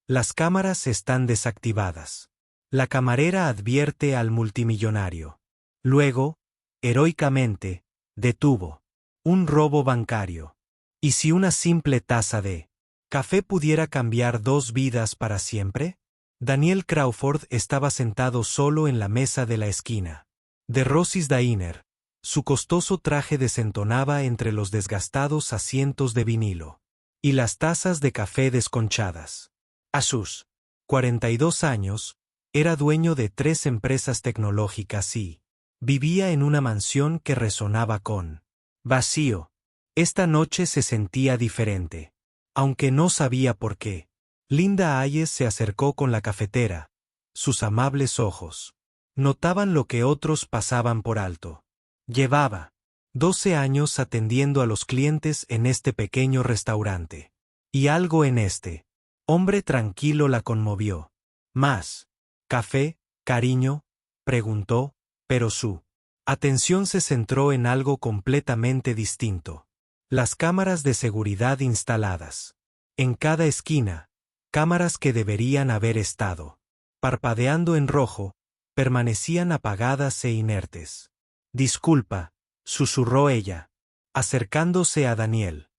Las cámaras están desactivadas. La camarera advierte al multimillonario. Luego, heroicamente, detuvo un robo bancario. ¿Y si una simple taza de café pudiera cambiar 2 vidas para siempre? Daniel Crawford estaba sentado solo en la mesa de la esquina. De Rosy's Diner, su costoso traje desentonaba entre los desgastados asientos de vinilo y las tazas de café desconchadas. A sus 42 años, era dueño de 3 empresas tecnológicas y vivía en una mansión que resonaba con vacío. Esta noche se sentía diferente, aunque no sabía por qué. Linda Hayes se acercó con la cafetera. Sus amables ojos notaban lo que otros pasaban por alto. Llevaba 12 años atendiendo a los clientes en este pequeño restaurante. Y algo en este hombre tranquilo la conmovió. ¿Más café, cariño?, preguntó, pero su atención se centró en algo completamente distinto. Las cámaras de seguridad instaladas. En cada esquina, cámaras que deberían haber estado parpadeando en rojo, permanecían apagadas e inertes. Disculpa, susurró ella, acercándose a Daniel.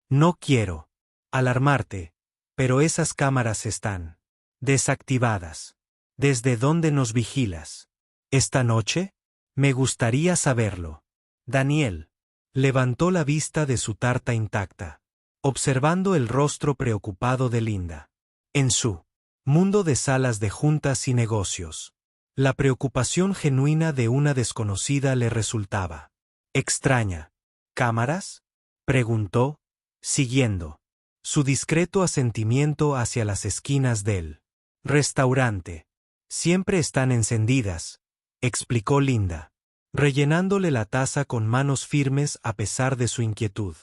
No quiero alarmarte, pero esas cámaras están desactivadas. ¿Desde dónde nos vigilas? ¿Esta noche? Me gustaría saberlo. Daniel levantó la vista de su tarta intacta, observando el rostro preocupado de Linda. En su mundo de salas de juntas y negocios, la preocupación genuina de una desconocida le resultaba extraña. ¿Cámaras?, preguntó, siguiendo su discreto asentimiento hacia las esquinas del restaurante. Siempre están encendidas, explicó Linda, rellenándole la taza con manos firmes a pesar de su inquietud.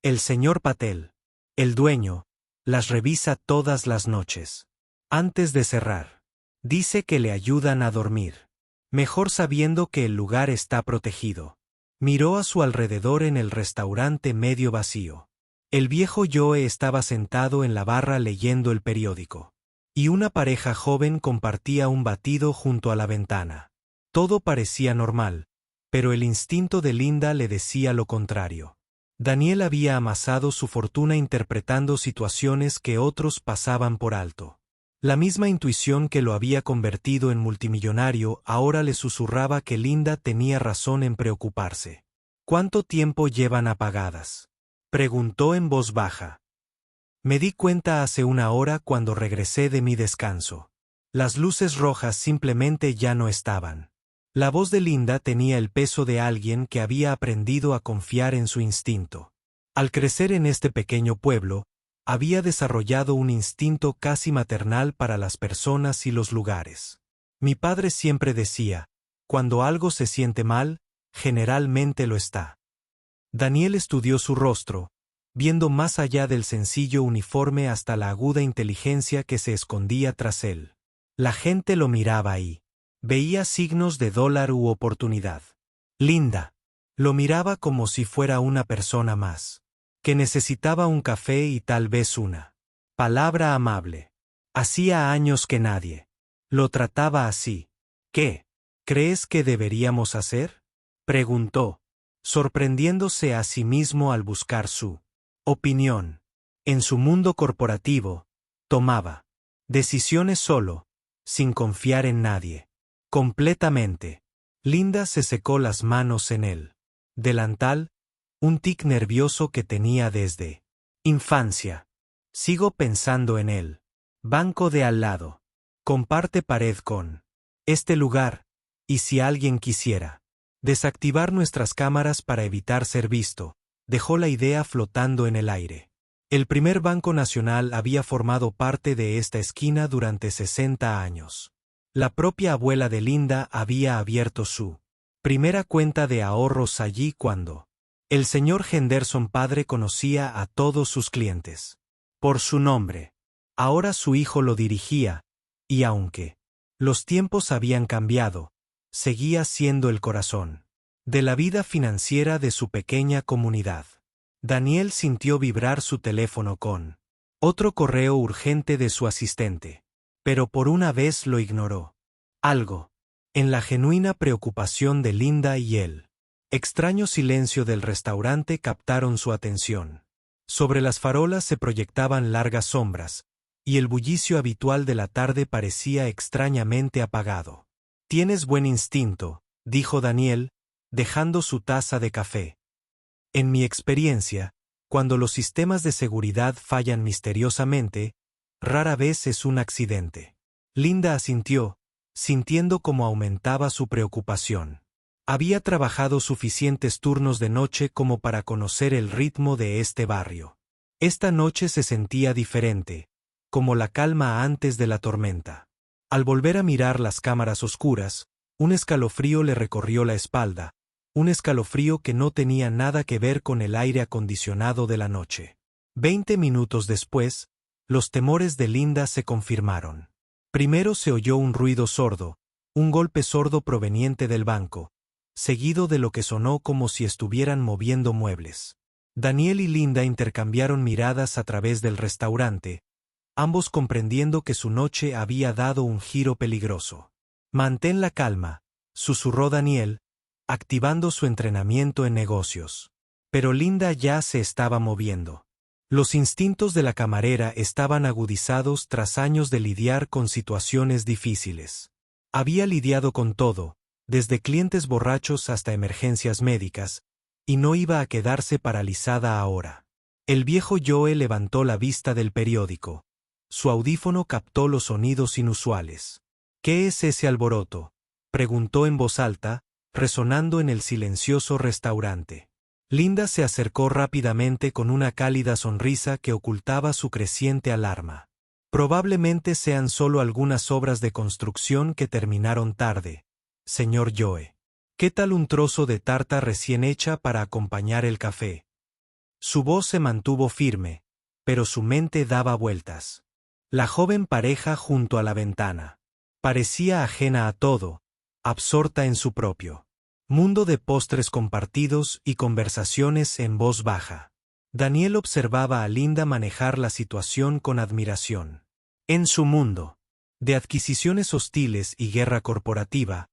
El señor Patel, el dueño, las revisa todas las noches. Antes de cerrar, dice que le ayudan a dormir, mejor sabiendo que el lugar está protegido. Miró a su alrededor en el restaurante medio vacío. El viejo Joe estaba sentado en la barra leyendo el periódico, y una pareja joven compartía un batido junto a la ventana. Todo parecía normal, pero el instinto de Linda le decía lo contrario. Daniel había amasado su fortuna interpretando situaciones que otros pasaban por alto. La misma intuición que lo había convertido en multimillonario ahora le susurraba que Linda tenía razón en preocuparse. ¿Cuánto tiempo llevan apagadas?, preguntó en voz baja. Me di cuenta hace 1 hora cuando regresé de mi descanso. Las luces rojas simplemente ya no estaban. La voz de Linda tenía el peso de alguien que había aprendido a confiar en su instinto. Al crecer en este pequeño pueblo, había desarrollado un instinto casi maternal para las personas y los lugares. Mi padre siempre decía, cuando algo se siente mal, generalmente lo está. Daniel estudió su rostro, viendo más allá del sencillo uniforme hasta la aguda inteligencia que se escondía tras él. La gente lo miraba y veía signos de dólar u oportunidad. Linda lo miraba como si fuera una persona más, que necesitaba un café y tal vez una palabra amable. Hacía años que nadie lo trataba así. ¿Qué crees que deberíamos hacer?, preguntó, sorprendiéndose a sí mismo al buscar su opinión. En su mundo corporativo, tomaba decisiones solo, sin confiar en nadie. Completamente. Linda se secó las manos en el delantal, un tic nervioso que tenía desde infancia. Sigo pensando en él. Banco de al lado. Comparte pared con este lugar, y si alguien quisiera desactivar nuestras cámaras para evitar ser visto, dejó la idea flotando en el aire. El primer Banco Nacional había formado parte de esta esquina durante 60 años. La propia abuela de Linda había abierto su primera cuenta de ahorros allí cuando el señor Henderson padre conocía a todos sus clientes por su nombre. Ahora su hijo lo dirigía, y aunque los tiempos habían cambiado, seguía siendo el corazón de la vida financiera de su pequeña comunidad. Daniel sintió vibrar su teléfono con Otro correo urgente de su asistente. Pero por una vez lo ignoró. Algo. En la genuina preocupación de Linda y él. Extraño silencio del restaurante captaron su atención. Sobre las farolas se proyectaban largas sombras, y el bullicio habitual de la tarde parecía extrañamente apagado. «Tienes buen instinto», dijo Daniel, dejando su taza de café. «En mi experiencia, cuando los sistemas de seguridad fallan misteriosamente, rara vez es un accidente». Linda asintió, sintiendo cómo aumentaba su preocupación. Había trabajado suficientes turnos de noche como para conocer el ritmo de este barrio. Esta noche se sentía diferente, como la calma antes de la tormenta. Al volver a mirar las cámaras oscuras, un escalofrío le recorrió la espalda, un escalofrío que no tenía nada que ver con el aire acondicionado de la noche. 20 minutos después, los temores de Linda se confirmaron. Primero se oyó un ruido sordo, un golpe sordo proveniente del banco, seguido de lo que sonó como si estuvieran moviendo muebles. Daniel y Linda intercambiaron miradas a través del restaurante, ambos comprendiendo que su noche había dado un giro peligroso. «Mantén la calma», susurró Daniel, activando su entrenamiento en negocios. Pero Linda ya se estaba moviendo. Los instintos de la camarera estaban agudizados tras años de lidiar con situaciones difíciles. Había lidiado con todo, desde clientes borrachos hasta emergencias médicas, y no iba a quedarse paralizada ahora. El viejo Joe levantó la vista del periódico. Su audífono captó los sonidos inusuales. «¿Qué es ese alboroto?», preguntó en voz alta, resonando en el silencioso restaurante. Linda se acercó rápidamente con una cálida sonrisa que ocultaba su creciente alarma. «Probablemente sean solo algunas obras de construcción que terminaron tarde, señor Joe. ¿Qué tal un trozo de tarta recién hecha para acompañar el café?». Su voz se mantuvo firme, pero su mente daba vueltas. La joven pareja junto a la ventana. Parecía ajena a todo, absorta en su propio mundo de postres compartidos y conversaciones en voz baja. Daniel observaba a Linda manejar la situación con admiración. En su mundo de adquisiciones hostiles y guerra corporativa,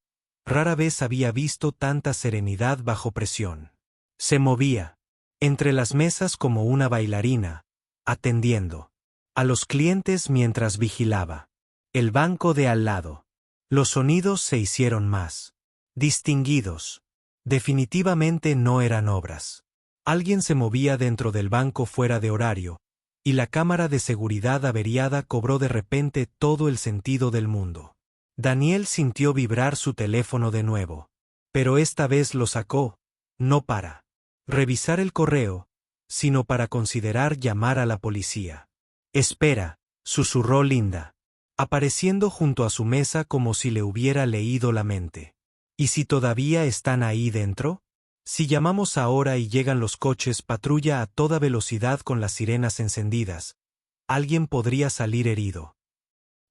rara vez había visto tanta serenidad bajo presión. Se movía entre las mesas como una bailarina, atendiendo a los clientes mientras vigilaba el banco de al lado. Los sonidos se hicieron más distinguidos. Definitivamente no eran obras. Alguien se movía dentro del banco fuera de horario, y la cámara de seguridad averiada cobró de repente todo el sentido del mundo. Daniel sintió vibrar su teléfono de nuevo. Pero esta vez lo sacó, no para revisar el correo, sino para considerar llamar a la policía. «Espera», susurró Linda, apareciendo junto a su mesa como si le hubiera leído la mente. «¿Y si todavía están ahí dentro? Si llamamos ahora y llegan los coches patrulla a toda velocidad con las sirenas encendidas, alguien podría salir herido».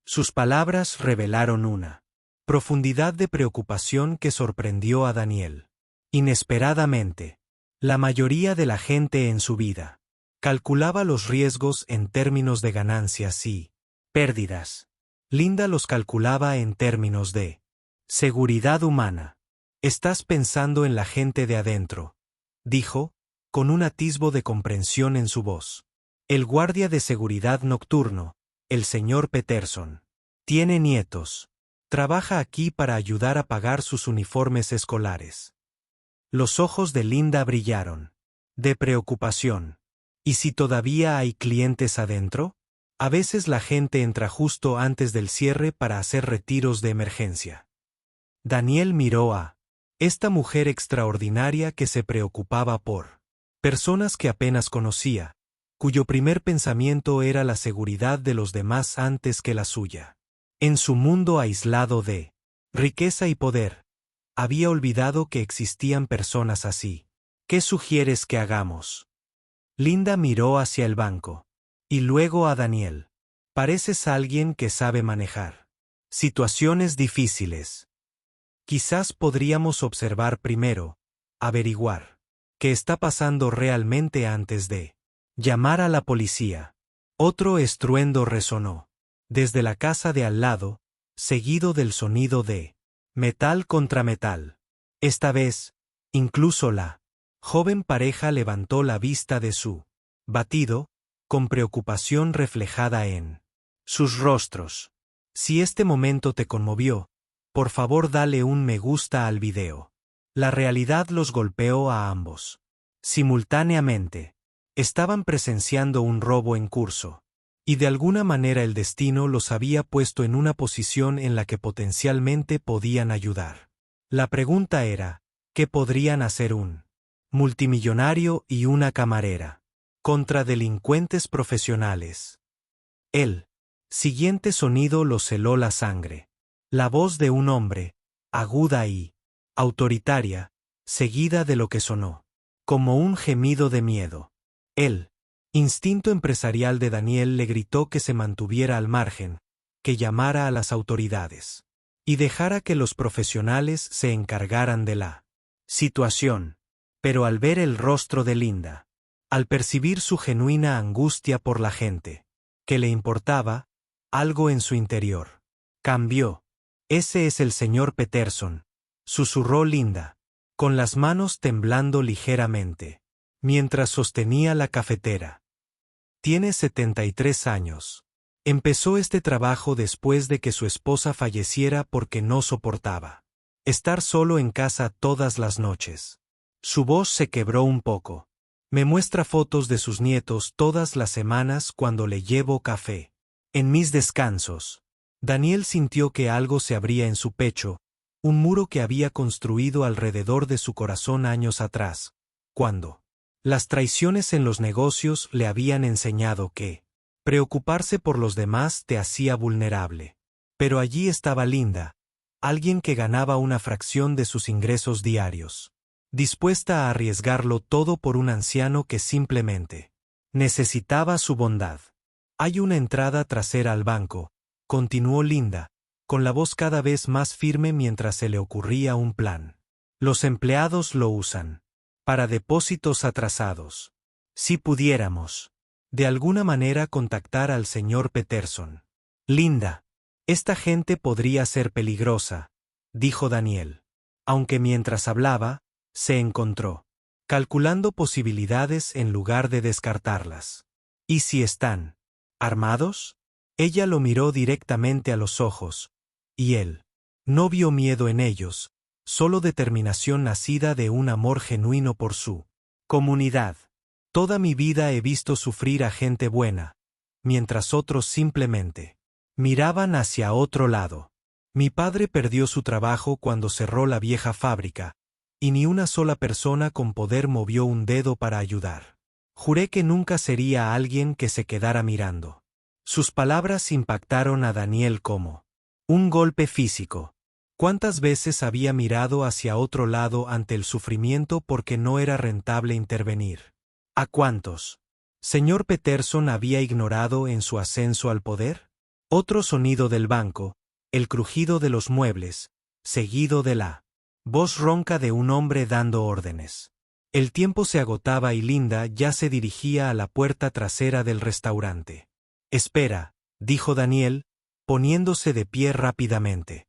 Sus palabras revelaron una profundidad de preocupación que sorprendió a Daniel. Inesperadamente, la mayoría de la gente en su vida calculaba los riesgos en términos de ganancias y pérdidas. Linda los calculaba en términos de seguridad humana. «Estás pensando en la gente de adentro», dijo, con un atisbo de comprensión en su voz. «El guardia de seguridad nocturno, el señor Peterson. Tiene nietos. Trabaja aquí para ayudar a pagar sus uniformes escolares». Los ojos de Linda brillaron de preocupación. «¿Y si todavía hay clientes adentro? A veces la gente entra justo antes del cierre para hacer retiros de emergencia». Daniel miró a esta mujer extraordinaria que se preocupaba por personas que apenas conocía, cuyo primer pensamiento era la seguridad de los demás antes que la suya. En su mundo aislado de riqueza y poder, había olvidado que existían personas así. «¿Qué sugieres que hagamos?». Linda miró hacia el banco, y luego a Daniel. «Pareces alguien que sabe manejar situaciones difíciles. Quizás podríamos observar primero, averiguar qué está pasando realmente antes de llamar a la policía. Otro estruendo resonó. Desde la casa de al lado, seguido del sonido de metal contra metal. Esta vez, incluso la joven pareja levantó la vista de su batido, con preocupación reflejada en sus rostros. Si este momento te conmovió, por favor dale un me gusta al video. La realidad los golpeó a ambos. Simultáneamente, estaban presenciando un robo en curso. Y de alguna manera el destino los había puesto en una posición en la que potencialmente podían ayudar. La pregunta era, ¿qué podrían hacer un multimillonario y una camarera contra delincuentes profesionales? El siguiente sonido los heló la sangre. La voz de un hombre, aguda y autoritaria, seguida de lo que sonó como un gemido de miedo. El instinto empresarial de Daniel le gritó que se mantuviera al margen, que llamara a las autoridades y dejara que los profesionales se encargaran de la situación. Pero al ver el rostro de Linda, al percibir su genuina angustia por la gente que le importaba, algo en su interior cambió. Ese es el señor Peterson, susurró Linda, con las manos temblando ligeramente, mientras sostenía la cafetera. Tiene 73 años. Empezó este trabajo después de que su esposa falleciera porque no soportaba estar solo en casa todas las noches. Su voz se quebró un poco. Me muestra fotos de sus nietos todas las semanas cuando le llevo café. En mis descansos. Daniel sintió que algo se abría en su pecho, un muro que había construido alrededor de su corazón años atrás, cuando las traiciones en los negocios le habían enseñado que preocuparse por los demás te hacía vulnerable. Pero allí estaba Linda, alguien que ganaba una fracción de sus ingresos diarios, dispuesta a arriesgarlo todo por un anciano que simplemente necesitaba su bondad. Hay una entrada trasera al banco, continuó Linda, con la voz cada vez más firme mientras se le ocurría un plan. Los empleados lo usan para depósitos atrasados. Si pudiéramos, de alguna manera contactar al señor Peterson. Linda, esta gente podría ser peligrosa, dijo Daniel. Aunque mientras hablaba, se encontró calculando posibilidades en lugar de descartarlas. ¿Y si están armados? Ella lo miró directamente a los ojos, y él no vio miedo en ellos, solo determinación nacida de un amor genuino por su comunidad. Toda mi vida he visto sufrir a gente buena, mientras otros simplemente miraban hacia otro lado. Mi padre perdió su trabajo cuando cerró la vieja fábrica, y ni una sola persona con poder movió un dedo para ayudar. Juré que nunca sería alguien que se quedara mirando. Sus palabras impactaron a Daniel como un golpe físico. ¿Cuántas veces había mirado hacia otro lado ante el sufrimiento porque no era rentable intervenir? ¿A cuántos señor Peterson había ignorado en su ascenso al poder? Otro sonido del banco, el crujido de los muebles, seguido de la voz ronca de un hombre dando órdenes. El tiempo se agotaba y Linda ya se dirigía a la puerta trasera del restaurante. Espera, dijo Daniel, poniéndose de pie rápidamente.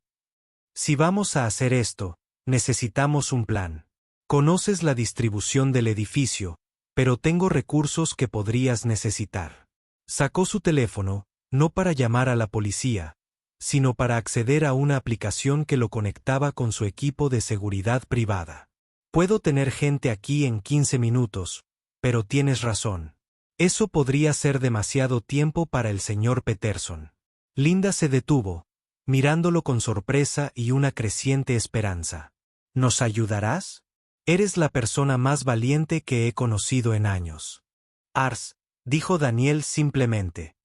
Si vamos a hacer esto, necesitamos un plan. Conoces la distribución del edificio, pero tengo recursos que podrías necesitar. Sacó su teléfono, no para llamar a la policía, sino para acceder a una aplicación que lo conectaba con su equipo de seguridad privada. Puedo tener gente aquí en 15 minutos, pero tienes razón. Eso podría ser demasiado tiempo para el señor Peterson. Linda se detuvo, mirándolo con sorpresa y una creciente esperanza. ¿Nos ayudarás? Eres la persona más valiente que he conocido en años. Ars, dijo Daniel simplemente.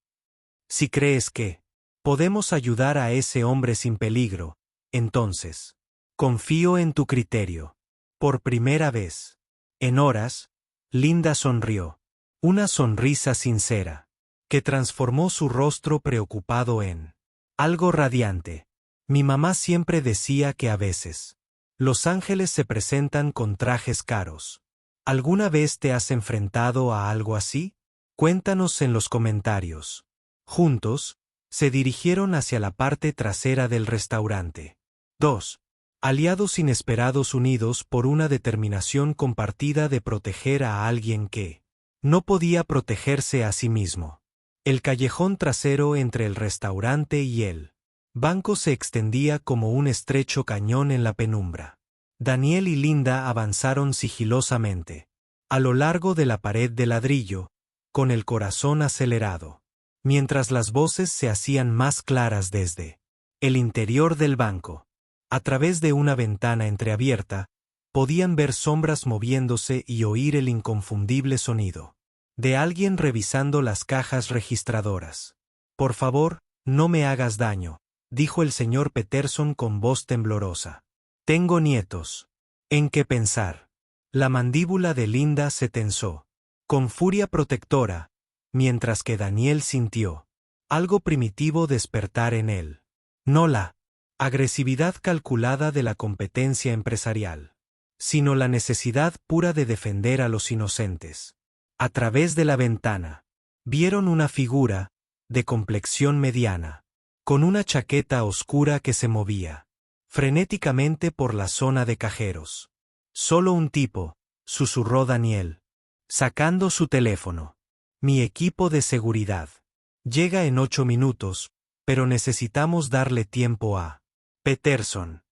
Si crees que podemos ayudar a ese hombre sin peligro, entonces, confío en tu criterio. Por primera vez, en horas, Linda sonrió. Una sonrisa sincera, que transformó su rostro preocupado en algo radiante. Mi mamá siempre decía que a veces los ángeles se presentan con trajes caros. ¿Alguna vez te has enfrentado a algo así? Cuéntanos en los comentarios. Juntos, se dirigieron hacia la parte trasera del restaurante. 2. Aliados inesperados unidos por una determinación compartida de proteger a alguien que no podía protegerse a sí mismo. El callejón trasero entre el restaurante y el banco se extendía como un estrecho cañón en la penumbra. Daniel y Linda avanzaron sigilosamente a lo largo de la pared de ladrillo, con el corazón acelerado, mientras las voces se hacían más claras desde el interior del banco. A través de una ventana entreabierta, podían ver sombras moviéndose y oír el inconfundible sonido de alguien revisando las cajas registradoras. Por favor, no me hagas daño, dijo el señor Peterson con voz temblorosa. Tengo nietos. ¿En qué pensar? La mandíbula de Linda se tensó, con furia protectora, mientras que Daniel sintió algo primitivo despertar en él. No la agresividad calculada de la competencia empresarial, sino la necesidad pura de defender a los inocentes. A través de la ventana, vieron una figura, de complexión mediana, con una chaqueta oscura que se movía frenéticamente por la zona de cajeros. Solo un tipo, susurró Daniel, sacando su teléfono. Mi equipo de seguridad. Llega en 8 minutos, pero necesitamos darle tiempo a Peterson.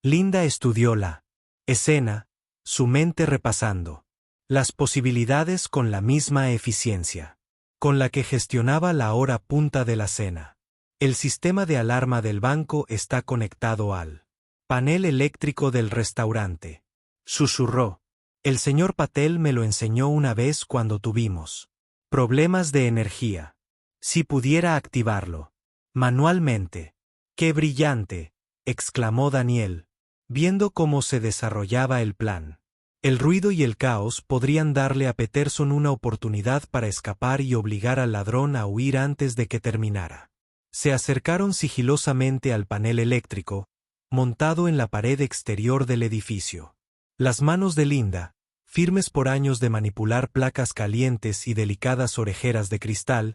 Linda estudió la escena, su mente repasando las posibilidades con la misma eficiencia con la que gestionaba la hora punta de la cena. El sistema de alarma del banco está conectado al panel eléctrico del restaurante. Susurró. El señor Patel me lo enseñó una vez cuando tuvimos problemas de energía. Si pudiera activarlo manualmente. ¡Qué brillante!, exclamó Daniel, viendo cómo se desarrollaba el plan. El ruido y el caos podrían darle a Peterson una oportunidad para escapar y obligar al ladrón a huir antes de que terminara. Se acercaron sigilosamente al panel eléctrico, montado en la pared exterior del edificio. Las manos de Linda, firmes por años de manipular placas calientes y delicadas orejeras de cristal,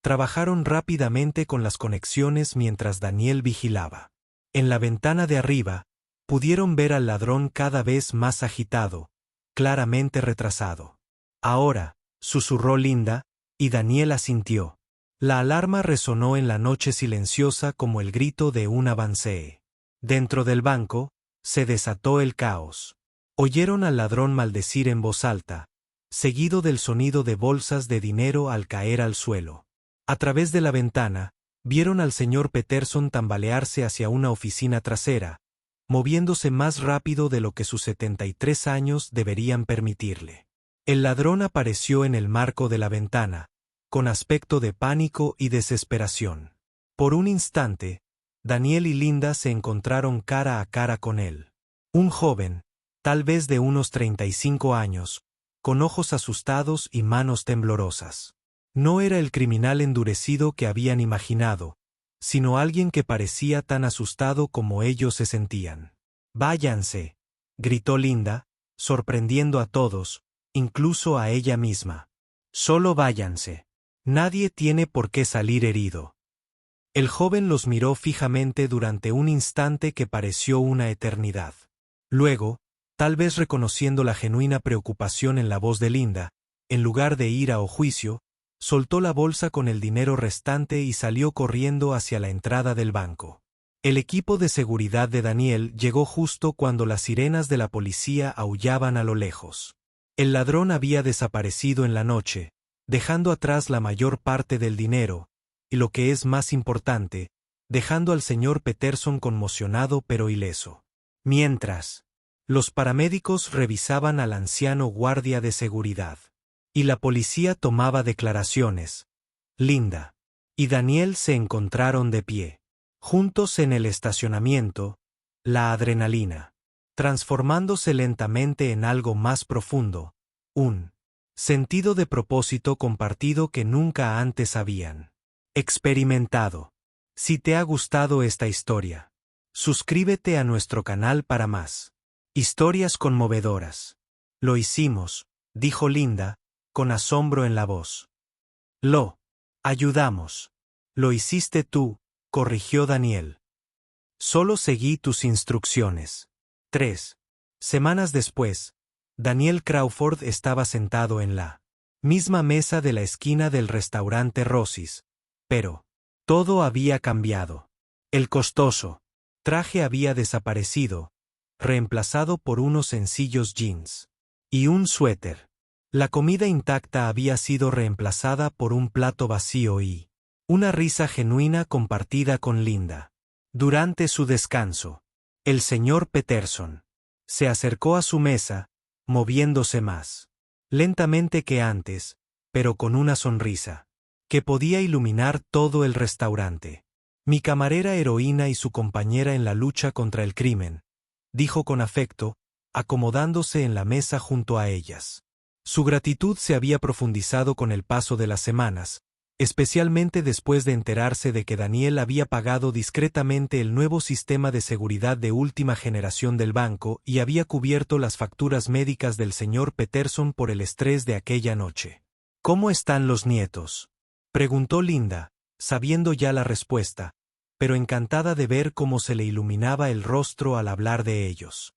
trabajaron rápidamente con las conexiones mientras Daniel vigilaba. En la ventana de arriba, pudieron ver al ladrón cada vez más agitado, claramente retrasado. Ahora, susurró Linda, y Daniel asintió. La alarma resonó en la noche silenciosa como el grito de un avancée. Dentro del banco, se desató el caos. Oyeron al ladrón maldecir en voz alta, seguido del sonido de bolsas de dinero al caer al suelo. A través de la ventana, vieron al señor Peterson tambalearse hacia una oficina trasera, moviéndose más rápido de lo que sus 73 años deberían permitirle. El ladrón apareció en el marco de la ventana, con aspecto de pánico y desesperación. Por un instante, Daniel y Linda se encontraron cara a cara con él. Un joven, tal vez de unos 35 años, con ojos asustados y manos temblorosas. No era el criminal endurecido que habían imaginado, sino alguien que parecía tan asustado como ellos se sentían. «Váyanse», gritó Linda, sorprendiendo a todos, incluso a ella misma. «Solo váyanse. Nadie tiene por qué salir herido». El joven los miró fijamente durante un instante que pareció una eternidad. Luego, tal vez reconociendo la genuina preocupación en la voz de Linda, en lugar de ira o juicio, soltó la bolsa con el dinero restante y salió corriendo hacia la entrada del banco. El equipo de seguridad de Daniel llegó justo cuando las sirenas de la policía aullaban a lo lejos. El ladrón había desaparecido en la noche, dejando atrás la mayor parte del dinero, y lo que es más importante, dejando al señor Peterson conmocionado pero ileso. Mientras, los paramédicos revisaban al anciano guardia de seguridad. Y la policía tomaba declaraciones. Linda y Daniel se encontraron de pie, juntos en el estacionamiento, la adrenalina, transformándose lentamente en algo más profundo, un sentido de propósito compartido que nunca antes habían experimentado. Si te ha gustado esta historia, suscríbete a nuestro canal para más historias conmovedoras. Lo hicimos, dijo Linda, con asombro en la voz. Lo ayudamos. Lo hiciste tú, corrigió Daniel. Solo seguí tus instrucciones. 3 semanas después, Daniel Crawford estaba sentado en la misma mesa de la esquina del restaurante Rosie's, pero todo había cambiado. El costoso traje había desaparecido, reemplazado por unos sencillos jeans y un suéter. La comida intacta había sido reemplazada por un plato vacío y una risa genuina compartida con Linda. Durante su descanso, el señor Peterson se acercó a su mesa, moviéndose más lentamente que antes, pero con una sonrisa que podía iluminar todo el restaurante. Mi camarera heroína y su compañera en la lucha contra el crimen, dijo con afecto, acomodándose en la mesa junto a ellas. Su gratitud se había profundizado con el paso de las semanas, especialmente después de enterarse de que Daniel había pagado discretamente el nuevo sistema de seguridad de última generación del banco y había cubierto las facturas médicas del señor Peterson por el estrés de aquella noche. ¿Cómo están los nietos?, preguntó Linda, sabiendo ya la respuesta, pero encantada de ver cómo se le iluminaba el rostro al hablar de ellos.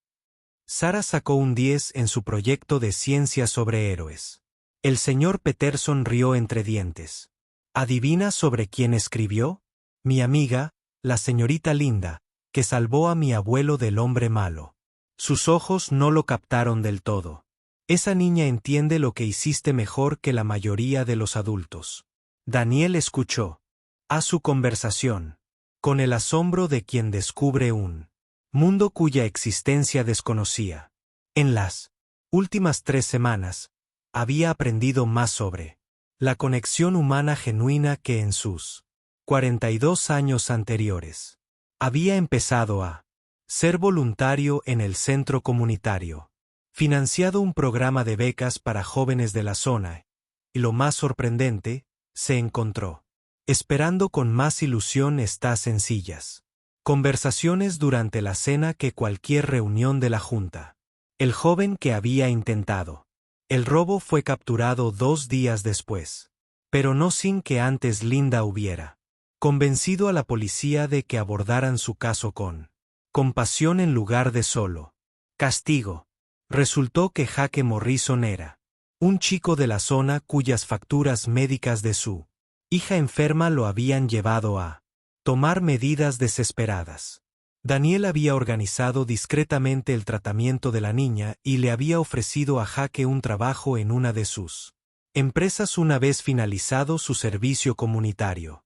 Sara sacó un 10 en su proyecto de ciencia sobre héroes. El señor Peterson rió entre dientes. ¿Adivina sobre quién escribió? Mi amiga, la señorita Linda, que salvó a mi abuelo del hombre malo. Sus ojos no lo captaron del todo. Esa niña entiende lo que hiciste mejor que la mayoría de los adultos. Daniel escuchó a su conversación con el asombro de quien descubre un mundo cuya existencia desconocía. En las últimas 3 semanas, había aprendido más sobre la conexión humana genuina que en sus 42 años anteriores. Había empezado a ser voluntario en el centro comunitario, financiado un programa de becas para jóvenes de la zona, y lo más sorprendente, se encontró esperando con más ilusión estas sencillas conversaciones durante la cena que cualquier reunión de la junta. El joven que había intentado el robo fue capturado 2 días después, pero no sin que antes Linda hubiera convencido a la policía de que abordaran su caso con compasión en lugar de solo castigo. Resultó que Jake Morrison era un chico de la zona cuyas facturas médicas de su hija enferma lo habían llevado a tomar medidas desesperadas. Daniel había organizado discretamente el tratamiento de la niña y le había ofrecido a Jake un trabajo en una de sus empresas una vez finalizado su servicio comunitario.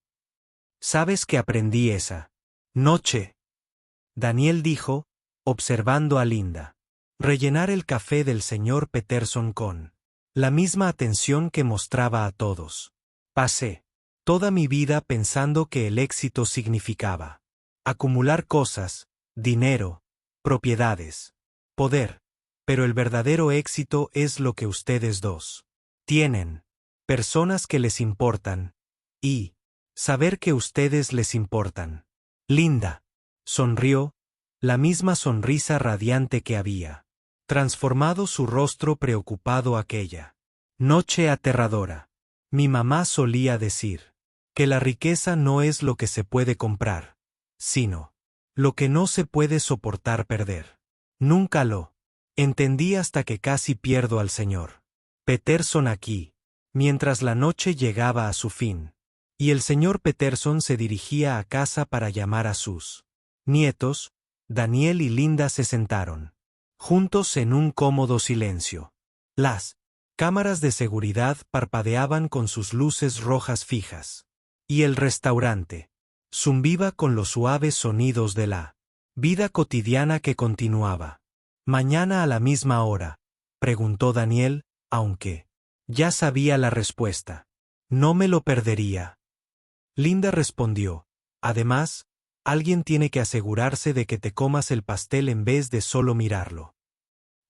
¿Sabes qué aprendí esa noche?, Daniel dijo, observando a Linda rellenar el café del señor Peterson con la misma atención que mostraba a todos. Pasé toda mi vida pensando que el éxito significaba acumular cosas, dinero, propiedades, poder, pero el verdadero éxito es lo que ustedes dos tienen, personas que les importan, y saber que ustedes les importan. Linda sonrió, la misma sonrisa radiante que había transformado su rostro preocupado aquella noche aterradora. Mi mamá solía decir que la riqueza no es lo que se puede comprar, sino lo que no se puede soportar perder. Nunca lo entendí hasta que casi pierdo al señor Peterson aquí, mientras la noche llegaba a su fin, y el señor Peterson se dirigía a casa para llamar a sus nietos. Daniel y Linda se sentaron juntos en un cómodo silencio. Las cámaras de seguridad parpadeaban con sus luces rojas fijas, y el restaurante zumbiba con los suaves sonidos de la vida cotidiana que continuaba. ¿Mañana a la misma hora?, preguntó Daniel, aunque ya sabía la respuesta. No me lo perdería. Linda respondió. Además, alguien tiene que asegurarse de que te comas el pastel en vez de solo mirarlo.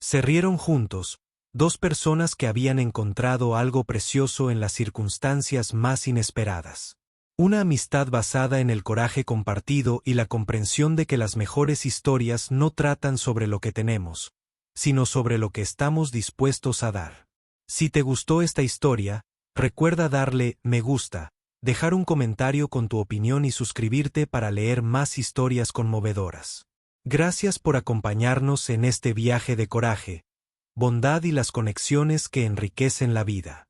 Se rieron juntos, 2 personas que habían encontrado algo precioso en las circunstancias más inesperadas. Una amistad basada en el coraje compartido y la comprensión de que las mejores historias no tratan sobre lo que tenemos, sino sobre lo que estamos dispuestos a dar. Si te gustó esta historia, Recuerda darle me gusta, dejar un comentario con tu opinión y suscribirte para leer más historias conmovedoras. Gracias por acompañarnos en este viaje de coraje, bondad y las conexiones que enriquecen la vida.